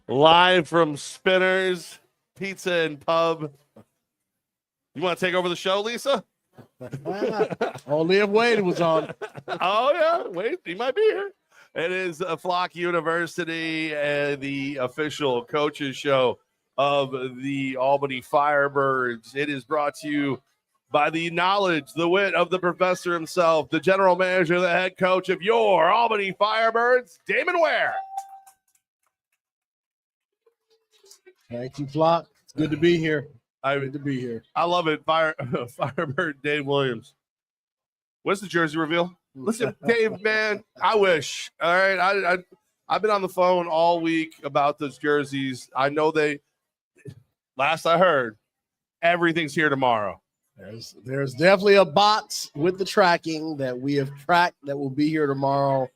Live from Spinners Pizza and Pub. You want to take over the show, Lisa? Only if Wade was on. Oh, yeah. Wade, he might be here. It is a Flock University, the official coaches show of the Albany Firebirds. It is brought to you by the knowledge, the wit of the professor himself, the general manager, the head coach of your Albany Firebirds, Damon Ware. Thank you, Flock. It's good to be here. Good to be here. I love it. Firebird Dave Williams. What's the jersey reveal? Listen, Dave, man, I wish. All right. I've been on the phone all week about those jerseys. I know last I heard, everything's here tomorrow. There's definitely a box with the tracking that we have tracked that will be here tomorrow.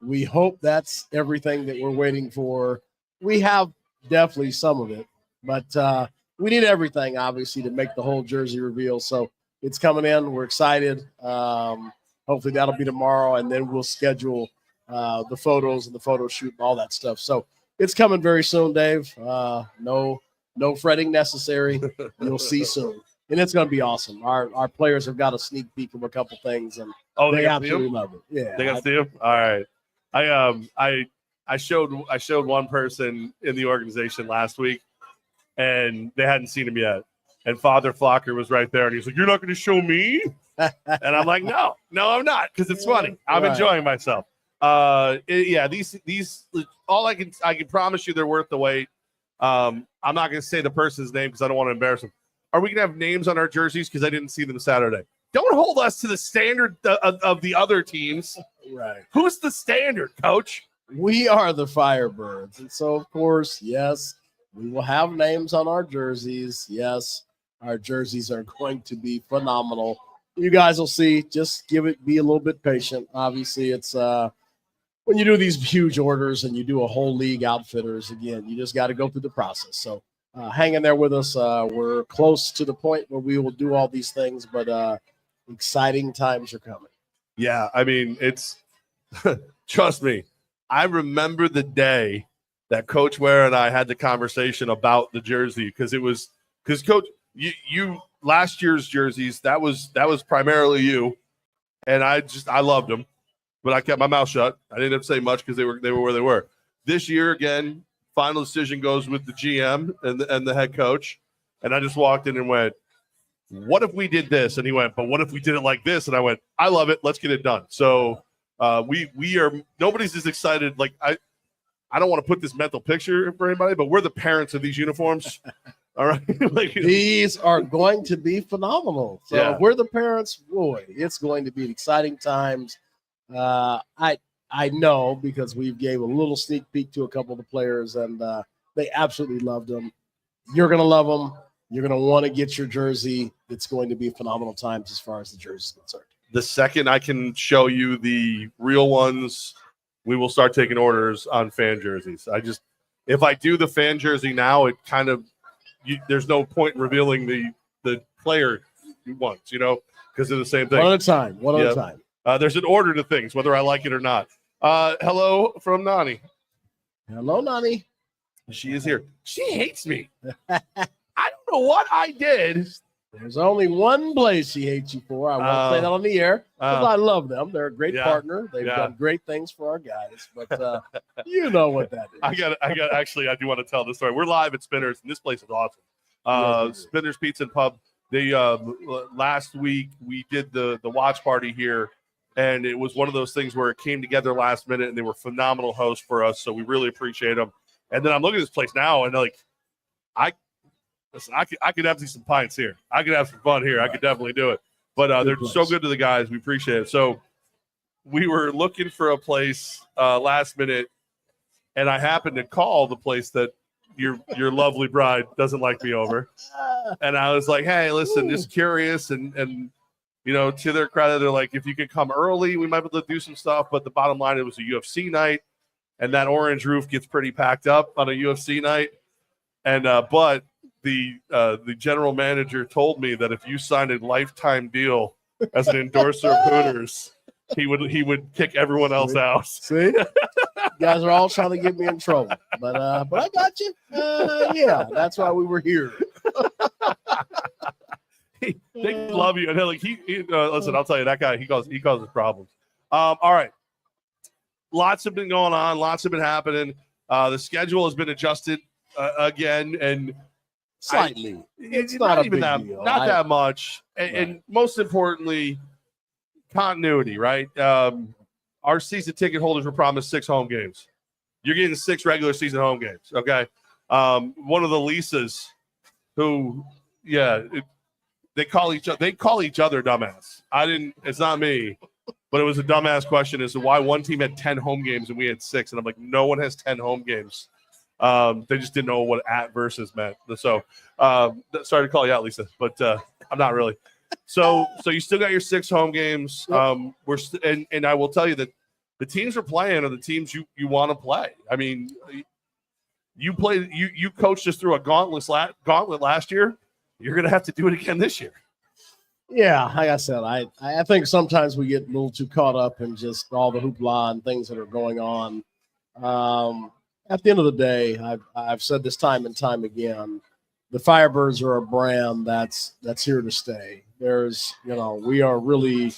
We hope that's everything that we're waiting for. We have definitely some of it, but we need everything, obviously, to make the whole jersey reveal. So it's coming in. We're excited. Hopefully that'll be tomorrow, and then we'll schedule the photos and the photo shoot and all that stuff. So it's coming very soon, Dave. No fretting necessary. You'll see soon. And it's going to be awesome. Our players have got a sneak peek of a couple things, and they absolutely love it. Yeah, they got to see them. All right. I showed one person in the organization last week, and they hadn't seen him yet. And Father Flocker was right there, and he's like, "You're not going to show me?" And I'm like, "No, I'm not, because it's funny. I'm enjoying myself." These all I can promise you, they're worth the wait. I'm not going to say the person's name because I don't want to embarrass them. Are we going to have names on our jerseys? Because I didn't see them Saturday. Don't hold us to the standard of the other teams. Right. Who's the standard, Coach? We are the Firebirds. And so, of course, yes, we will have names on our jerseys. Yes, our jerseys are going to be phenomenal. You guys will see. Just be a little bit patient. Obviously, it's when you do these huge orders and you do a whole league outfitters, again, you just got to go through the process. So hang in there with us. We're close to the point where we will do all these things, but exciting times are coming. Yeah, I mean, it's trust me. I remember the day that Coach Ware and I had the conversation about the jersey because Coach, you last year's jerseys, that was primarily you, and I loved them, but I kept my mouth shut. I didn't have to say much because they were where they were. This year again, final decision goes with the GM and the head coach, and I just walked in and went, "What if we did this?" And he went, "But what if we did it like this?" And I went, "I love it. Let's get it done." So we are nobody's as excited. Like I don't want to put this mental picture for anybody, but we're the parents of these uniforms. All right. These are going to be phenomenal. So if we're the parents, boy, it's going to be exciting times. I know because we gave a little sneak peek to a couple of the players, and they absolutely loved them. You're going to love them. You're going to want to get your jersey. It's going to be phenomenal times as far as the jersey is concerned. The second I can show you the real ones, we will start taking orders on fan jerseys. If I do the fan jersey now, it kind of there's no point in revealing the player ones, because they're the same thing. One at a time. There's an order to things, whether I like it or not. Hello from Nani. Hello, Nani. She is here. She hates me. I don't know what I did. There's only one place she hates you for. I won't say that on the air because I love them. They're a great partner. They've done great things for our guys, but you know what that is. I do want to tell this story. We're live at Spinners, and this place is awesome. Spinners Pizza and Pub. They last week we did the watch party here, and it was one of those things where it came together last minute, and they were phenomenal hosts for us. So we really appreciate them. And then I'm looking at this place now, and I could have some pints here. I could have some fun here. I could definitely do it. But they're so good to the guys. We appreciate it. So we were looking for a place last minute, and I happened to call the place that your lovely bride doesn't like me over. And I was like, "Hey, listen, just curious." And to their credit, they're like, "If you could come early, we might be able to do some stuff." But the bottom line, it was a UFC night, and that orange roof gets pretty packed up on a UFC night. And but the general manager told me that if you signed a lifetime deal as an endorser of Hooters, he would kick everyone else out. See? guys are all trying to get me in trouble. But I got you. Yeah, that's why we were here. They love you. And like listen, I'll tell you, that guy, he causes problems. All right. Lots have been going on. Lots have been happening. The schedule has been adjusted again, and slightly. It's not even that deal. Not that much. And most importantly, continuity, right? Our season ticket holders were promised 6 home games. You're getting 6 regular season home games, okay? One of the Lisas who, they call each other dumbass. It's not me, but it was a dumbass question as to why one team had 10 home games and we had 6. And I'm like, no one has 10 home games. They just didn't know what at versus meant. So sorry to call you out, Lisa, but I'm not really. So you still got your 6 home games. And I will tell you that the teams we're playing are the teams you want to play. I mean, you coached us through a gauntlet last year. You're going to have to do it again this year. Yeah, like I said, I think sometimes we get a little too caught up in just all the hoopla and things that are going on. At the end of the day, I've said this time and time again, the Firebirds are a brand that's here to stay. We are really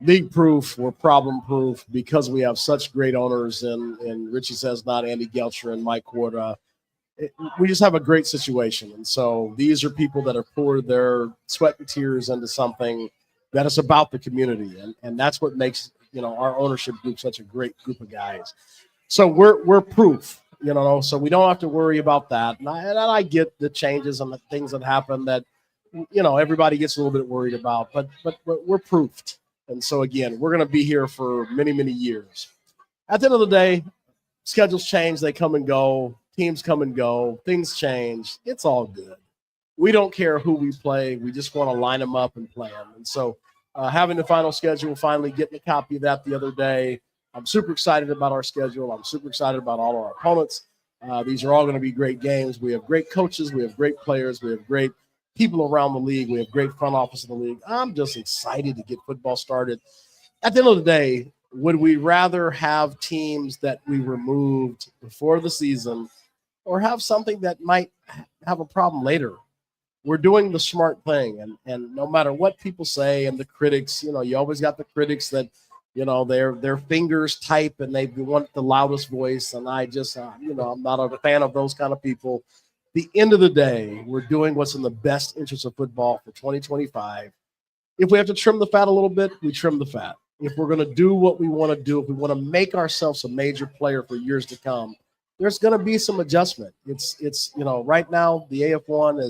league proof. We're problem proof because we have such great owners and Richie says not Andy Gelcher and Mike Korda. We just have a great situation. And so these are people that have poured their sweat and tears into something that is about the community. And that's what makes, our ownership group such a great group of guys. So we're proof, so we don't have to worry about that. And I get the changes and the things that happen that, everybody gets a little bit worried about, but we're proofed. And so again, we're going to be here for many, many years. At the end of the day, schedules change, they come and go. Teams come and go. Things change. It's all good. We don't care who we play. We just want to line them up and play them. And so having the final schedule, finally getting a copy of that the other day, I'm super excited about our schedule. I'm super excited about all of our opponents. These are all going to be great games. We have great coaches. We have great players. We have great people around the league. We have great front office in the league. I'm just excited to get football started. At the end of the day, would we rather have teams that we removed before the season or have something that might have a problem later? We're doing the smart thing. And no matter what people say and the critics, you always got the critics that, their fingers type and they want the loudest voice. And I just, I'm not a fan of those kind of people. The end of the day, we're doing what's in the best interest of football for 2025. If we have to trim the fat a little bit, we trim the fat. If we're going to do what we want to do, if we want to make ourselves a major player for years to come, there's going to be some adjustment. It's right now the AF1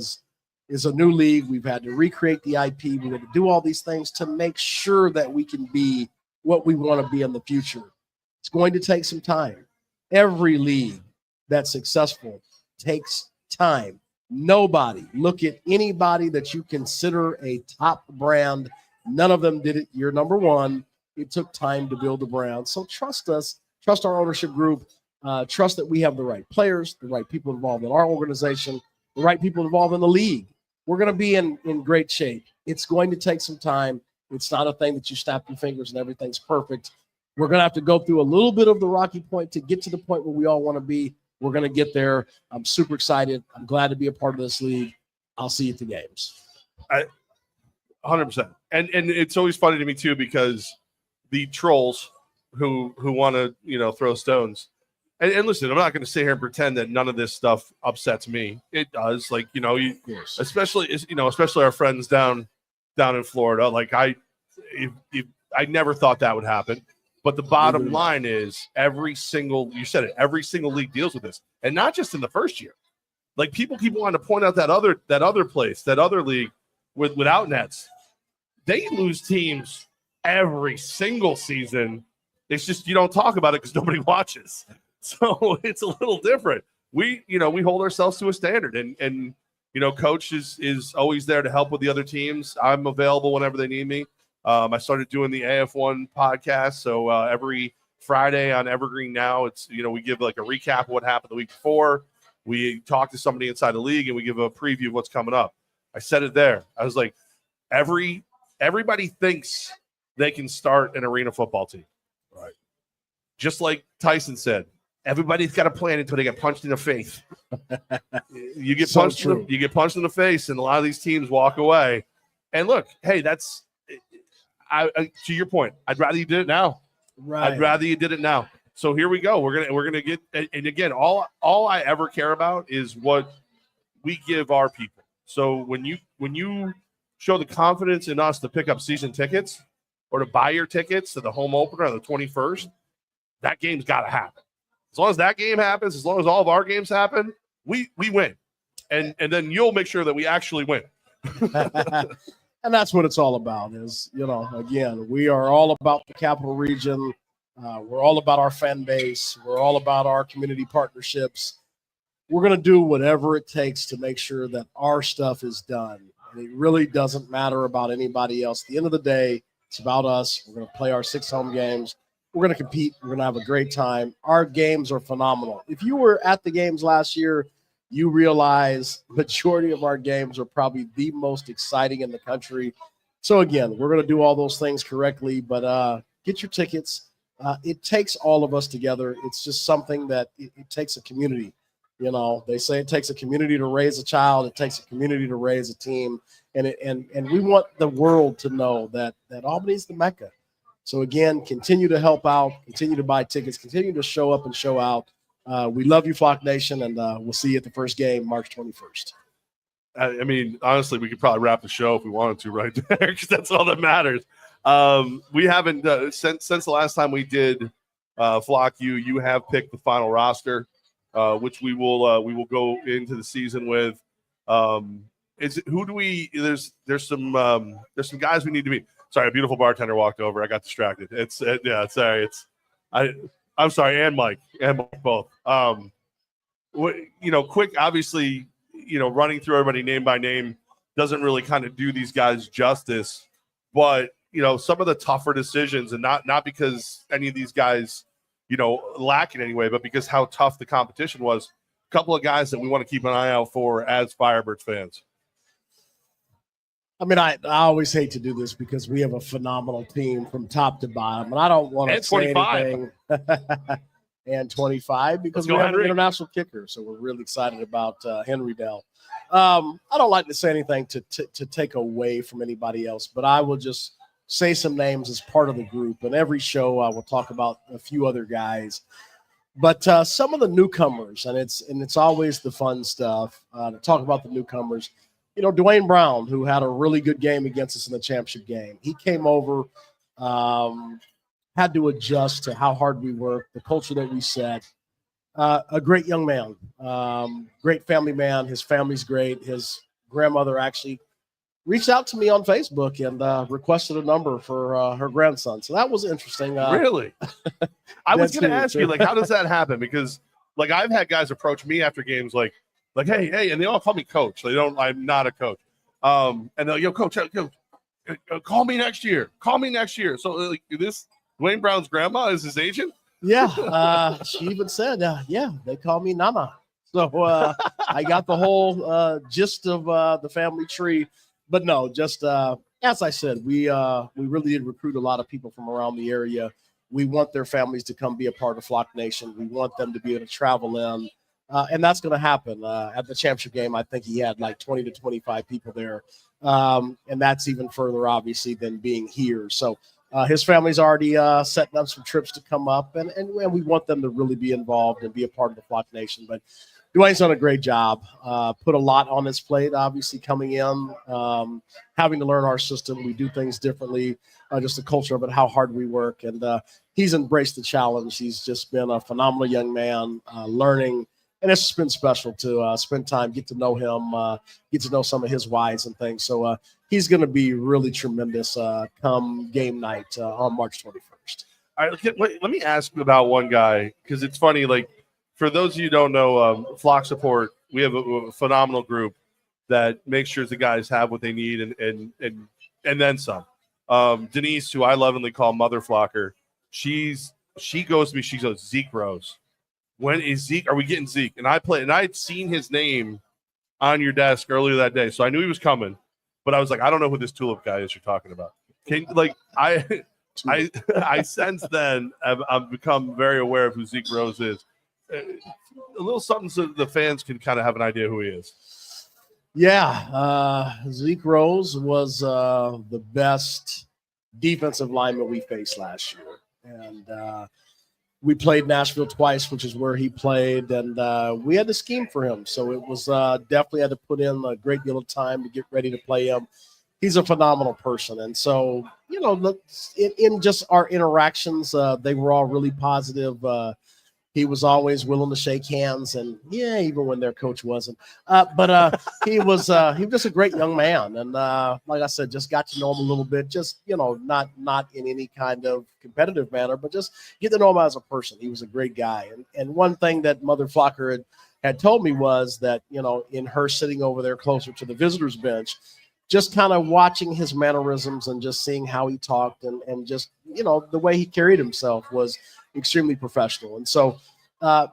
is a new league. We've had to recreate the IP. We had to do all these things to make sure that we can be what we want to be in the future. It's going to take some time. Every league that's successful takes time. Nobody, look at anybody that you consider a top brand. None of them did it year number 1. It took time to build the brand. So trust us, trust our ownership group, trust that we have the right players, the right people involved in our organization, the right people involved in the league. We're going to be in great shape. It's going to take some time. It's not a thing that you snap your fingers and everything's perfect. We're going to have to go through a little bit of the rocky point to get to the point where we all want to be. We're going to get there. I'm super excited. I'm glad to be a part of this league. I'll see you at the games. 100%. And it's always funny to me too, because the trolls who want to, throw stones. And listen, I'm not going to sit here and pretend that none of this stuff upsets me. It does. Like, especially our friends down in Florida. Like I never thought that would happen. But the bottom line is every single league deals with this. And not just in the first year. Like people keep wanting to point out that other league without nets. They lose teams every single season. It's just you don't talk about it because nobody watches. So it's a little different. We hold ourselves to a standard, and Coach is always there to help with the other teams. I'm available whenever they need me. I started doing the AF1 podcast, so every Friday on Evergreen now, it's we give like a recap of what happened the week before. We talk to somebody inside the league, and we give a preview of what's coming up. I said it there. I was like, everybody thinks they can start an arena football team. Right. just like Tyson said, everybody's got a plan until they get punched in the face. You get punched in the face, and a lot of these teams walk away. And look, hey, that's to your point. I'd rather you did it now. Right. I'd rather you did it now. So here we go. We're gonna get, and again, all I ever care about is what we give our people. So when you show the confidence in us to pick up season tickets or to buy your tickets to the home opener on the 21st, that game's got to happen. As long as that game happens, as long as all of our games happen, we win, and then you'll make sure that we actually win. And that's what it's all about. Is again, we are all about the Capital Region. We're all about our fan base. We're all about our community partnerships. We're going to do whatever it takes to make sure that our stuff is done. And it really doesn't matter about anybody else. At the end of the day, it's about us. We're going to play our 6 home games. We're going to compete. We're going to have a great time. Our games are phenomenal. If you were at the games last year, you realize majority of our games are probably the most exciting in the country. So, again, we're going to do all those things correctly, but get your tickets. It takes all of us together. It's just something that it takes a community. They say it takes a community to raise a child. It takes a community to raise a team. And we want the world to know that Albany's the Mecca. So, again, continue to help out, continue to buy tickets, continue to show up and show out. We love you, Flock Nation, and we'll see you at the first game, March 21st. I mean, honestly, we could probably wrap the show if we wanted to right there, because that's all that matters. We haven't since the last time we did Flock you have picked the final roster, which we will go into the season with. There's some guys we need to meet. Sorry, a beautiful bartender walked over. I got distracted. I'm sorry, and Mike both. Quick, obviously, running through everybody name by name doesn't really kind of do these guys justice, but some of the tougher decisions, and not because any of these guys, lack in any way, but because how tough the competition was. A couple of guys that we want to keep an eye out for as Firebirds fans. I mean, I always hate to do this because we have a phenomenal team from top to bottom, and I don't want to say anything. And 25 because we have an international kicker, so we're really excited about Henry Dell. I don't like to say anything to take away from anybody else, but I will just say some names as part of the group. And every show I will talk about a few other guys. But some of the newcomers, and it's always the fun stuff to talk about the newcomers. Dwayne Brown, who had a really good game against us in the championship game. He came over, had to adjust to how hard we work, the culture that we set. A great young man, great family man. His family's great. His grandmother actually reached out to me on Facebook and requested a number for her grandson. So that was interesting. Really? I was going to ask you, how does that happen? Because, I've had guys approach me after games like, hey, and they all call me coach. I'm not a coach. And they'll, coach, call me next year. Call me next year. So this Dwayne Brown's grandma is his agent? Yeah. She even said, they call me Nana. So I got the whole gist of the family tree. But no, just as I said, we really did recruit a lot of people from around the area. We want their families to come be a part of Flock Nation. We want them to be able to travel in. And that's going to happen at the championship game. I think he had 20 to 25 people there. And that's even further, obviously, than being here. So his family's already setting up some trips to come up. And we want them to really be involved and be a part of the Flock Nation. But Dwayne's done a great job. Put a lot on his plate, obviously, coming in, having to learn our system. We do things differently, just the culture of it, how hard we work. And he's embraced the challenge. He's just been a phenomenal young man, learning. And it's just been special to spend time, get to know him, get to know some of his whys and things. So he's going to be really tremendous come game night on March 21st. All right, let me ask about one guy, because it's funny. For those of you who don't know, Flock Support, we have a phenomenal group that makes sure the guys have what they need and then some. Denise, who I lovingly call Mother Flocker, she goes to me. She goes, Zeke Rose. When is Zeke? Are we getting Zeke? And I'd seen his name on your desk earlier that day, so I knew he was coming. But I was like, I don't know who this tulip guy is you're talking about. I since then I've become very aware of who Zeke Rose is. A little something so the fans can kind of have an idea who he is. Yeah, Zeke Rose was the best defensive lineman we faced last year. And we played Nashville twice, which is where he played, and we had to scheme for him. So it was definitely had to put in a great deal of time to get ready to play him. He's a phenomenal person. And so, in just our interactions, they were all really positive. He was always willing to shake hands, and even when their coach wasn't. But he was just a great young man, and like I said, just got to know him a little bit. Just not in any kind of competitive manner, but just get to know him as a person. He was a great guy, and one thing that Mother Flocker had told me was that in her sitting over there closer to the visitors bench, just kind of watching his mannerisms and just seeing how he talked and just the way he carried himself was extremely professional. And so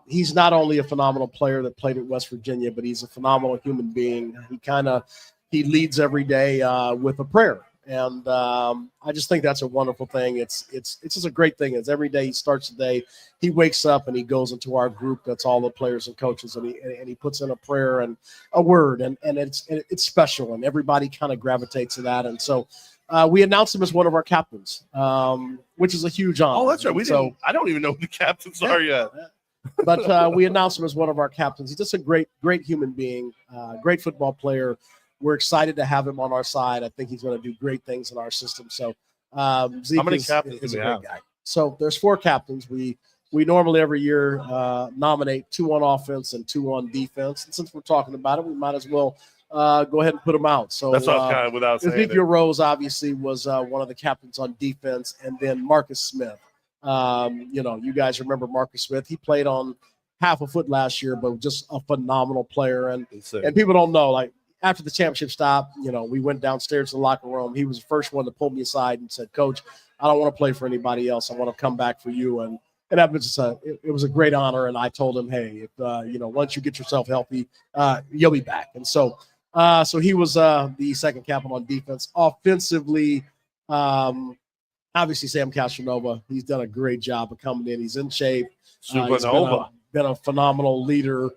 he's not only a phenomenal player that played at West Virginia, but he's a phenomenal human being. He leads every day with a prayer. And I just think that's a wonderful thing. It's just a great thing. It's every day he starts the day, he wakes up and he goes into our group. That's all the players and coaches. And he puts in a prayer and a word and it's special. And everybody kind of gravitates to that. And so we announced him as one of our captains, which is a huge honor. Oh, that's right. I don't even know who the captains are yet. But we announced him as one of our captains. He's just a great human being, great football player. We're excited to have him on our side. I think he's going to do great things in our system. So Zeke how many captains is do a we great have? guy. So there's 4 captains. We normally every year nominate 2 on offense and 2 on defense. And since we're talking about it, we might as well go ahead and put them out. So that's what I was kind of without saying. Ezekiel Rose obviously was one of the captains on defense, and then Marcus Smith. You guys remember Marcus Smith. He played on half a foot last year, but just a phenomenal player. And people don't know, like, after the championship stop, we went downstairs to the locker room. He was the first one to pull me aside and said, "Coach, I don't want to play for anybody else. I want to come back for you." And that was it was a great honor. And I told him, "Hey, if once you get yourself healthy, you'll be back." And so he was the second captain on defense. Offensively, obviously Sam Castronova. He's done a great job of coming in. He's in shape. Supernova. Been a phenomenal leader.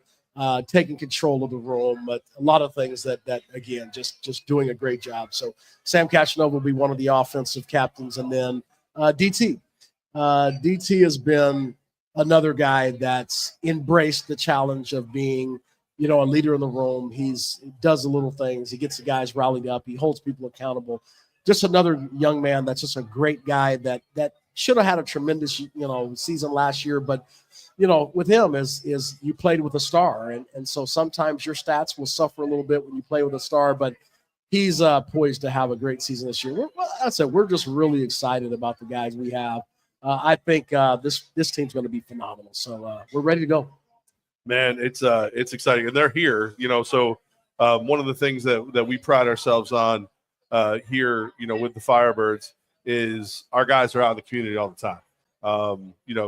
Taking control of the room, but a lot of things that again, just doing a great job. So Sam Castronova will be one of the offensive captains, and then DT. DT has been another guy that's embraced the challenge of being, a leader in the room. He does the little things. He gets the guys rallied up. He holds people accountable. Just another young man that's just a great guy that should have had a tremendous, season last year, but with him is you played with a star, and so sometimes your stats will suffer a little bit when you play with a star, but he's poised to have a great season this year. We're just really excited about the guys we have. I think this team's going to be phenomenal. So we're ready to go. Man, it's exciting, and they're here. So one of the things that we pride ourselves on here, with the Firebirds, is our guys are out in the community all the time.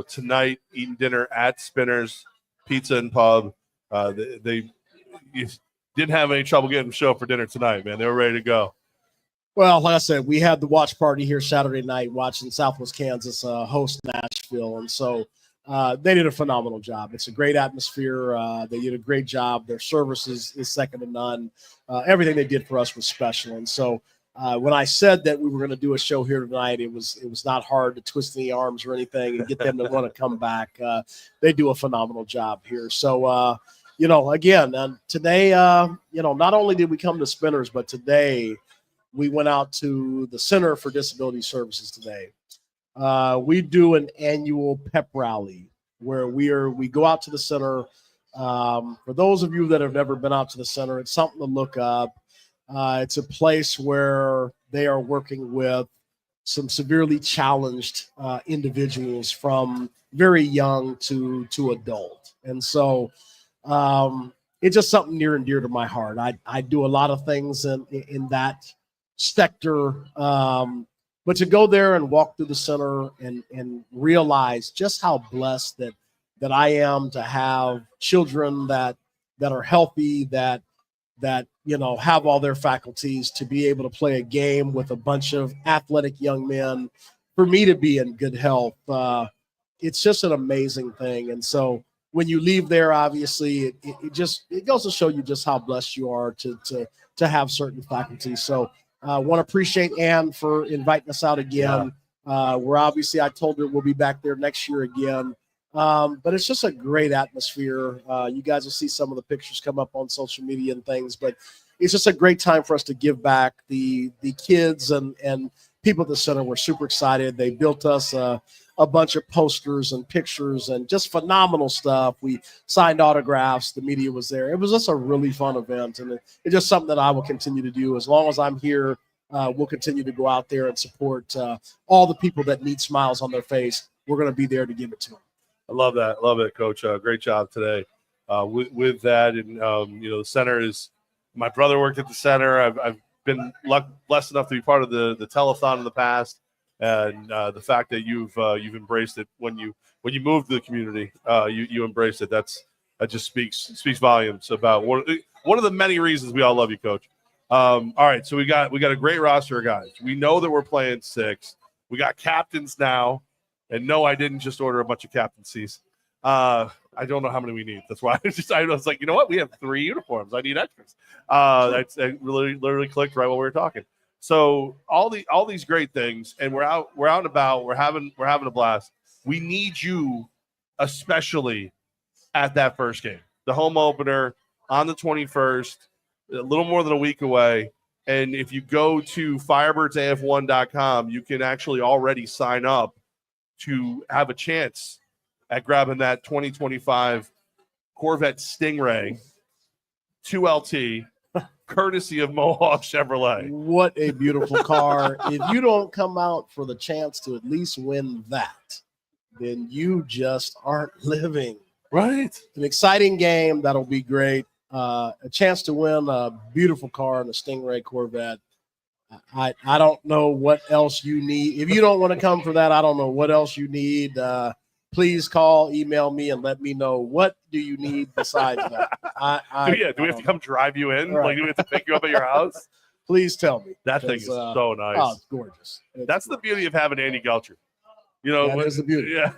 Tonight eating dinner at Spinner's Pizza and Pub. They didn't have any trouble getting them to show up for dinner tonight, man. They were ready to go. Well, like I said, we had the watch party here Saturday night watching Southwest Kansas host Nashville, and so they did a phenomenal job. It's a great atmosphere. They did a great job. Their service is second to none. Everything they did for us was special, and so when I said that we were going to do a show here tonight, it was not hard to twist any arms or anything and get them to want to come back. They do a phenomenal job here. So, again, today, not only did we come to Spinners, but today we went out to the Center for Disability Services today. We do an annual pep rally where we go out to the center. For those of you that have never been out to the center, it's something to look up. It's a place where they are working with some severely challenged individuals from very young to adult. And so it's just something near and dear to my heart. I do a lot of things in that sector, but to go there and walk through the center and realize just how blessed that I am to have children that are healthy, that have all their faculties, to be able to play a game with a bunch of athletic young men for me to be in good health. It's just an amazing thing. And so when you leave there, obviously, it goes to show you just how blessed you are to have certain faculties. So I want to appreciate Ann for inviting us out again. We're obviously, I told her we'll be back there next year again. But it's just a great atmosphere. You guys will see some of the pictures come up on social media and things, but it's just a great time for us to give back. The kids and people at the center were super excited. They built us a bunch of posters and pictures and just phenomenal stuff. We signed autographs. The media was there. It was just a really fun event, and it's just something that I will continue to do as long as I'm here. We'll continue to go out there and support all the people that need smiles on their face. We're going to be there to give it to them. I love that. Love it, Coach. Great job today with that. And, the center is – my brother worked at the center. I've been blessed enough to be part of the telethon in the past. And the fact that you've embraced it when you moved to the community, you embraced it. That just speaks volumes about one of the many reasons we all love you, Coach. All right, so we got a great roster of guys. We know that we're playing 6. We got captains now, and no, I didn't just order a bunch of captaincies. I don't know how many we need. That's why I was like, you know what? We have 3 uniforms. I need extras. It literally clicked right while we were talking. So all these great things, and we're out and about. We're having a blast. We need you, especially at that first game, the home opener on the 21st, a little more than a week away. And if you go to firebirdsaf1.com, you can actually already sign up to have a chance at grabbing that 2025 Corvette Stingray 2LT. Courtesy of Mohawk Chevrolet. What a beautiful car. If you don't come out for the chance to at least win that, then you just aren't living. Right. An exciting game. That'll be great. A chance to win a beautiful car in the Stingray Corvette. I don't know what else you need. If you don't want to come for that, I don't know what else you need. Please call, email me, and let me know what do you need besides that. Do we have to come drive you in? Right. Like, do we have to pick you up at your house? Please tell me. That thing is so nice. Oh, it's gorgeous. That's the beauty of having Andy Gelcher. That is the beauty. Yeah,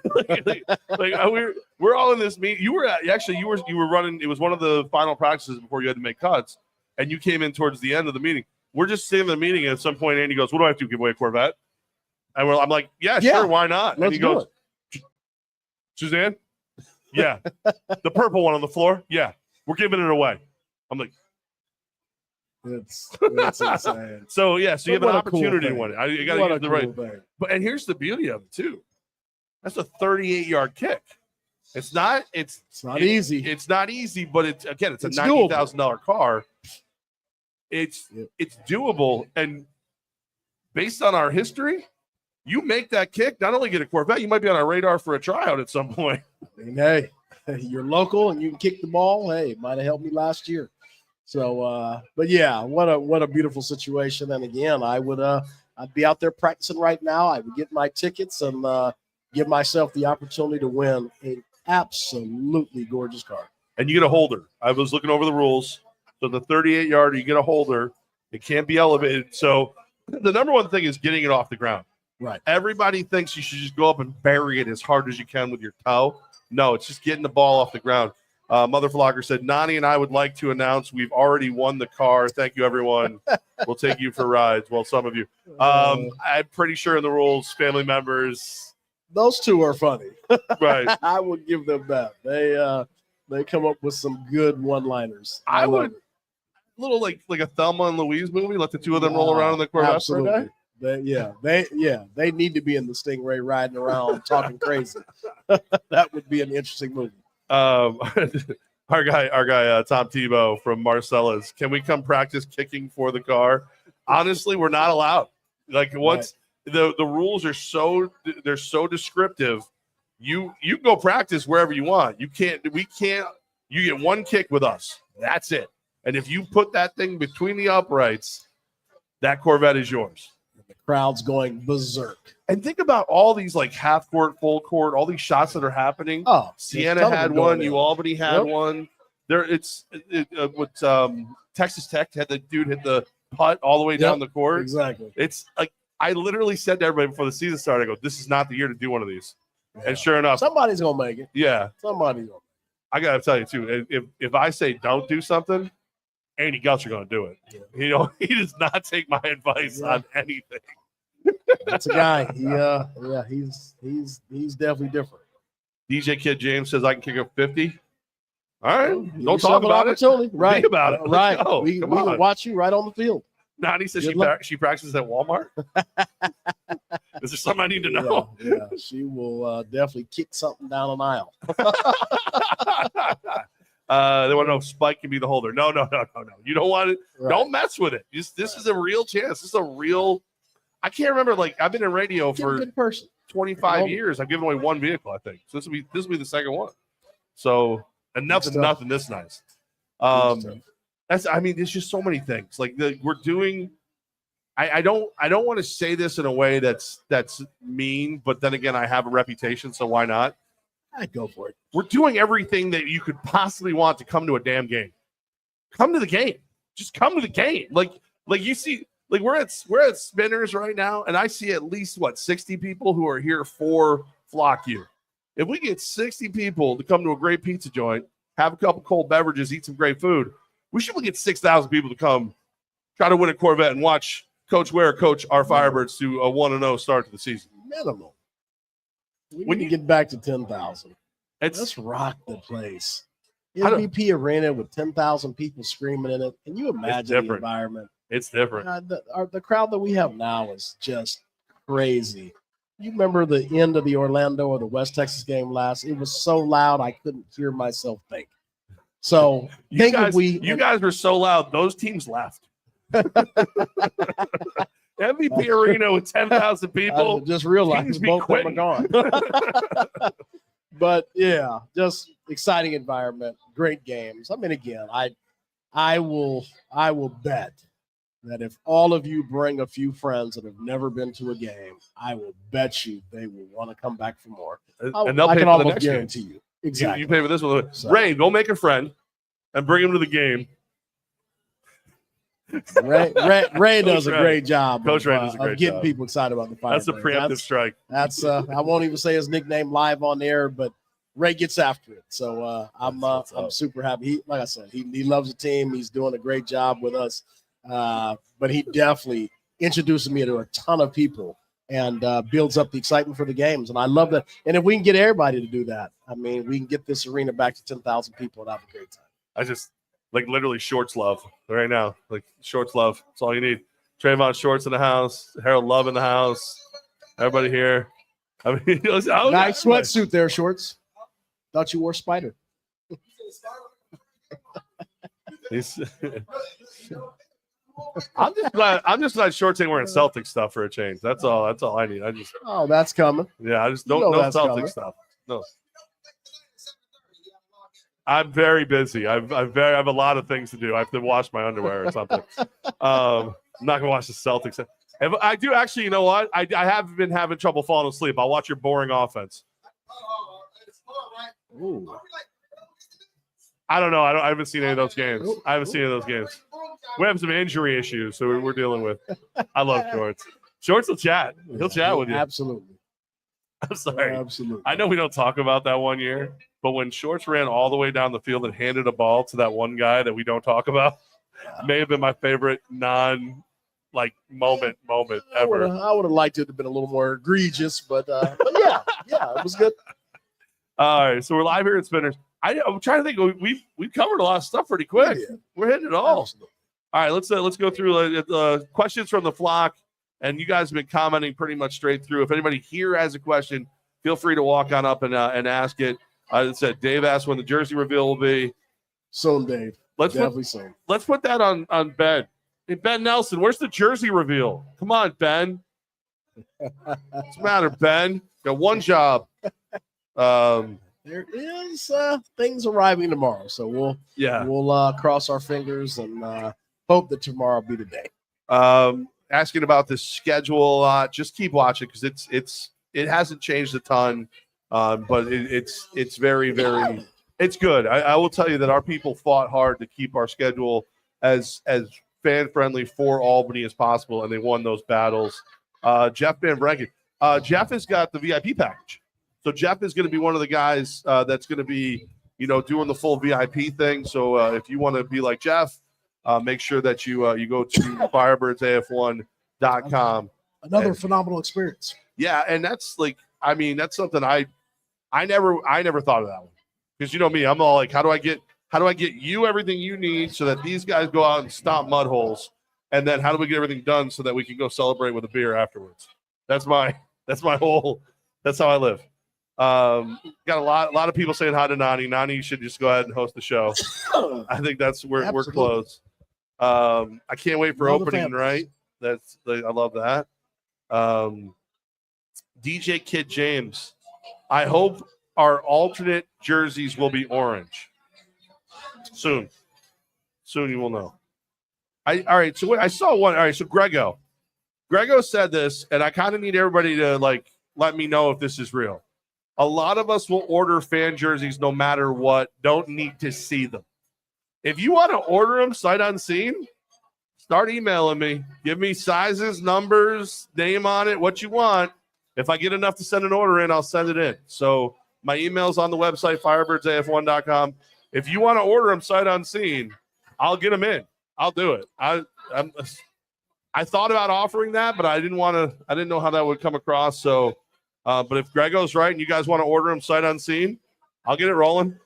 we're all in this meet. You were running. It was one of the final practices before you had to make cuts, and you came in towards the end of the meeting. We're just sitting in the meeting, and at some point, Andy goes, "What do I have to do? Give away a Corvette?" And I'm like, "Yeah, sure, why not?" And he goes, "Suzanne, yeah, the purple one on the floor, yeah, we're giving it away." I'm like, it's insane. So you have an opportunity to cool win it. You got to get the right. Thing. But and here's the beauty of it too. That's a 38-yard kick. It's not easy. It's not easy, but it's a $90,000 car. It's doable, and based on our history, you make that kick, not only get a Corvette, you might be on our radar for a tryout at some point. And hey, you're local and you can kick the ball. Hey, it might have helped me last year. So, but yeah, what a beautiful situation. And again, I'd be out there practicing right now. I would get my tickets and give myself the opportunity to win an absolutely gorgeous car. And you get a holder. I was looking over the rules. So the 38-yarder, you get a holder. It can't be elevated. So the number one thing is getting it off the ground. Right. Everybody thinks you should just go up and bury it as hard as you can with your toe. No, it's just getting the ball off the ground. Mother Flogger said, Nani and I would like to announce we've already won the car. Thank you, everyone. We'll take you for rides. Well, some of you. I'm pretty sure in the rules, family members. Those two are funny. Right. I would give them that. They come up with some good one-liners. I would. A little like a Thelma and Louise movie. Let the two of them roll around in the Corvette for a day. They need to be in the Stingray riding around talking crazy. That would be an interesting movie. Our guy Tom Tebow from Marcella's. Can we come practice kicking for the car? Honestly, we're not allowed. Like once the rules are so descriptive. You can go practice wherever you want. We can't. You get one kick with us. That's it. And if you put that thing between the uprights, that Corvette is yours. The crowd's going berserk. And think about all these like half court, full court, all these shots that are happening. Oh, Siena had one. Albany had one. Texas Tech had the dude hit the putt all the way down the court. Exactly. It's like I literally said to everybody before the season started, I go, this is not the year to do one of these. Yeah. And sure enough, somebody's gonna make it. Yeah, Somebody's gonna. I gotta tell you too. If I say don't do something, Andy Gutcher gonna do it. Yeah. He does not take my advice on anything. That's a guy. He's definitely different. DJ Kid James says I can kick up 50. All right, Give don't yourself talk about it. Right. Think about it. Right. Let's go. We Come can on. watch you right on the field. Nani says Good she practices at Walmart. Is there something I need to know? Yeah, she will definitely kick something down an aisle. They want to know if Spike can be the holder. No. You don't want it. Right. Don't mess with it. This is a real chance. This is a real. I can't remember. Like I've been in radio Get a for good person. 25 years. I've given away one vehicle, I think. So this will be the second one. So and nothing this nice. There's just so many things. Like we're doing. I don't want to say this in a way that's mean, but then again, I have a reputation, so why not? I'd go for it. We're doing everything that you could possibly want to come to a damn game. Come to the game. Just come to the game. Like you see, like we're at Spinners right now, and I see at least 60 people who are here for Flock U. If we get 60 people to come to a great pizza joint, have a couple cold beverages, eat some great food, we should get 6,000 people to come try to win a Corvette and watch Coach Ware coach our Firebirds to a 1-0 start to the season. Minimum. We need to get back to 10,000. Let's rock the place. MVP arena with 10,000 people screaming in it. Can you imagine the environment? It's different. The crowd that we have now is just crazy. You remember the end of the Orlando or the West Texas game last? It was so loud I couldn't hear myself think. So you guys were so loud, those teams left. MVP arena with 10,000 people. I just realized both of them are gone. But yeah, just exciting environment, great games. I mean, again, I will bet that if all of you bring a few friends that have never been to a game, I will bet you they will want to come back for more. And they'll I pay can for the almost next guarantee game. you. Exactly. You pay for this one. So. Ray, go make a friend and bring him to the game. Ray does a great job. Coach Ray does a great getting job. People excited about the Firebirds. That's a preemptive strike. That's I won't even say his nickname live on air, but Ray gets after it. So I'm super happy. Like I said, he loves the team. He's doing a great job with us. But he definitely introduced me to a ton of people and builds up the excitement for the games. And I love that. And if we can get everybody to do that, I mean, we can get this arena back to 10,000 people and have a great time. I just literally Shorts love right now. Like Shorts love. That's all you need. Trayvon Shorts in the house. Harold Love in the house. Everybody here. I mean, nice sweatsuit there, Shorts. Thought you wore Spider. I'm just glad Shorts ain't wearing Celtic stuff for a change. That's all I need. That's coming. Yeah, I just don't know Celtic stuff. No. I'm very busy. I have a lot of things to do. I have to wash my underwear or something. I'm not gonna watch the Celtics. If I do actually, you know what? I have been having trouble falling asleep. I'll watch your boring offense. Ooh. I don't know. I haven't seen any of those games. We have some injury issues, so we're dealing with. I love Shorts. Shorts will chat. He'll chat with you. Absolutely. I'm sorry. Absolutely. I know we don't talk about that one year, but when Shorts ran all the way down the field and handed a ball to that one guy that we don't talk about, may have been my favorite moment ever. I would have liked it to have been a little more egregious, but yeah, it was good. All right, so we're live here at Spinners. I'm trying to think. We've covered a lot of stuff pretty quick. Yeah. We're hitting it all. Absolutely. All right, let's go through questions from the flock, and you guys have been commenting pretty much straight through. If anybody here has a question, feel free to walk on up and ask it. I said Dave asked when the jersey reveal will be. Soon, Dave. Definitely soon. Let's put that on Ben. Hey, Ben Nelson, where's the jersey reveal? Come on, Ben. What's the matter, Ben? Got one job. There is things arriving tomorrow, so we'll cross our fingers and hope that tomorrow will be the day. Asking about the schedule a lot. Just keep watching because it hasn't changed a ton, but it's very, very it's good. I will tell you that our people fought hard to keep our schedule as fan friendly for Albany as possible, and they won those battles. Jeff Van Branken. Jeff has got the VIP package. So Jeff is going to be one of the guys that's going to be, doing the full VIP thing. So if you want to be like Jeff, make sure that you go to firebirdsaf1.com. Another phenomenal experience. Yeah, and that's that's something I never thought of that one. Because you know me, I'm all like, how do I get you everything you need so that these guys go out and stomp mud holes, and then how do we get everything done so that we can go celebrate with a beer afterwards? That's my whole. That's how I live. Got a lot of people saying hi to Nani. Nani, you should just go ahead and host the show. I think we're close. I can't wait for opening night. I love that. DJ Kid James, I hope our alternate jerseys will be orange. Soon you will know. All right. So I saw one. All right. So Grego said this, and I kind of need everybody to let me know if this is real. A lot of us will order fan jerseys no matter what. Don't need to see them. If you want to order them sight unseen, start emailing me. Give me sizes, numbers, name on it, what you want. If I get enough to send an order in, I'll send it in. So my email's on the website, firebirdsaf1.com. If you want to order them sight unseen, I'll get them in. I'll do it. I thought about offering that, but I didn't know how that would come across. So, but if Grego's right and you guys want to order them sight unseen, I'll get it rolling.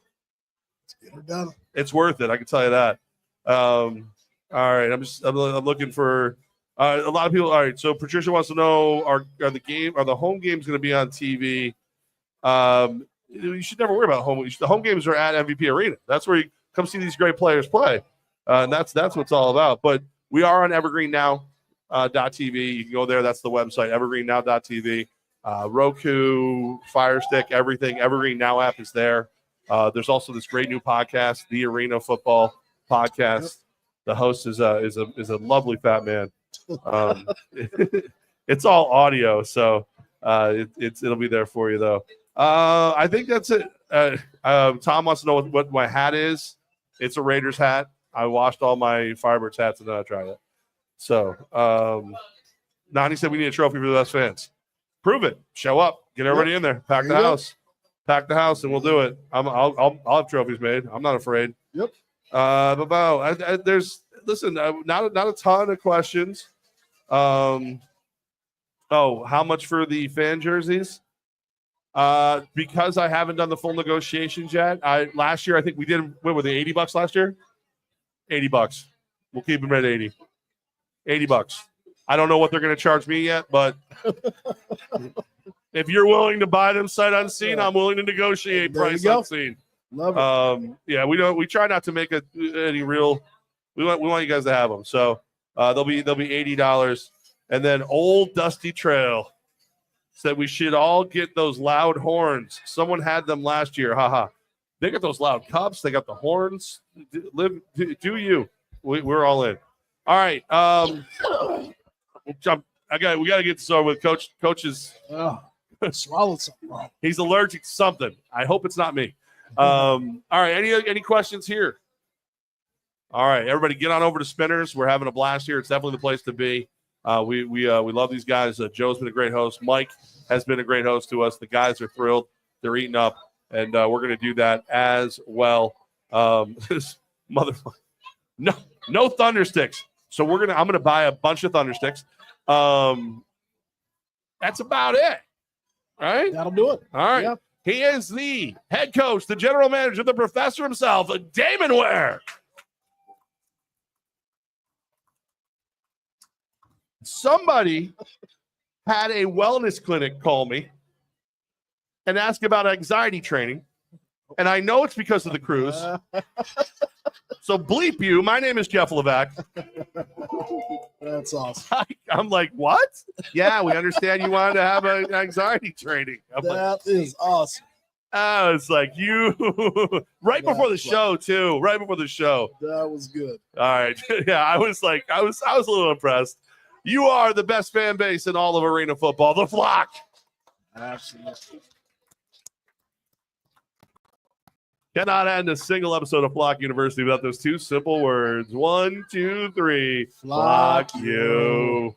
Let's get her done. It's worth it. I can tell you that. All right. I'm looking for a lot of people. All right. So Patricia wants to know, are the home games going to be on TV? You should never worry about home. The home games are at MVP Arena. That's where you come see these great players play. And that's what it's all about. But we are on evergreennow.tv. You can go there. That's the website, evergreennow.tv. Roku, Fire Stick, everything. Evergreen Now app is there. There's also this great new podcast, the Arena Football Podcast. Yep. The host is a lovely fat man. It's all audio, so it'll be there for you though. I think that's it. Tom wants to know what my hat is. It's a Raiders hat. I washed all my Firebirds hats and then I tried it. So, Nani said we need a trophy for the best fans. Prove it. Show up. Get everybody in there. Pack the house. Pack the house, and we'll do it. I'll have trophies made. I'm not afraid. Yep. There's not a ton of questions. How much for the fan jerseys? Because I haven't done the full negotiations yet. Last year I think we did. What were they? $80 last year? $80. We'll keep them at 80. $80. I don't know what they're going to charge me yet, but if you're willing to buy them sight unseen, I'm willing to negotiate price unseen. Love it. Yeah, we try not to make any real. We want you guys to have them. So they'll be $80. And then Old Dusty Trail said we should all get those loud horns. Someone had them last year. Haha. They got those loud cups. They got the horns. Do you? We're all in. All right. We got to get this over with. Coach's swallowed something wrong. He's allergic to something. I hope it's not me. All right. Any questions here? All right, everybody, get on over to Spinners. We're having a blast here. It's definitely the place to be. We love these guys. Joe's been a great host. Mike has been a great host to us. The guys are thrilled. They're eating up, and we're going to do that as well. This motherfucker. No Thunder Sticks. So I'm gonna buy a bunch of Thunder Sticks. That's about it. Right? That'll do it. All right. Yeah. He is the head coach, the general manager, the professor himself, Damon Ware. Somebody had a wellness clinic call me and ask about anxiety training. And I know it's because of the cruise. So bleep you. My name is Jeff Levack. That's awesome. I'm like, what? Yeah, we understand you wanted to have an anxiety training. That is awesome. Oh, it's like you right before the show too. Right before the show. That was good. All right. Yeah, I was a little impressed. You are the best fan base in all of arena football, the Flock. Absolutely. Cannot end a single episode of Flock University without those two simple words. 1, 2, 3. Flock you.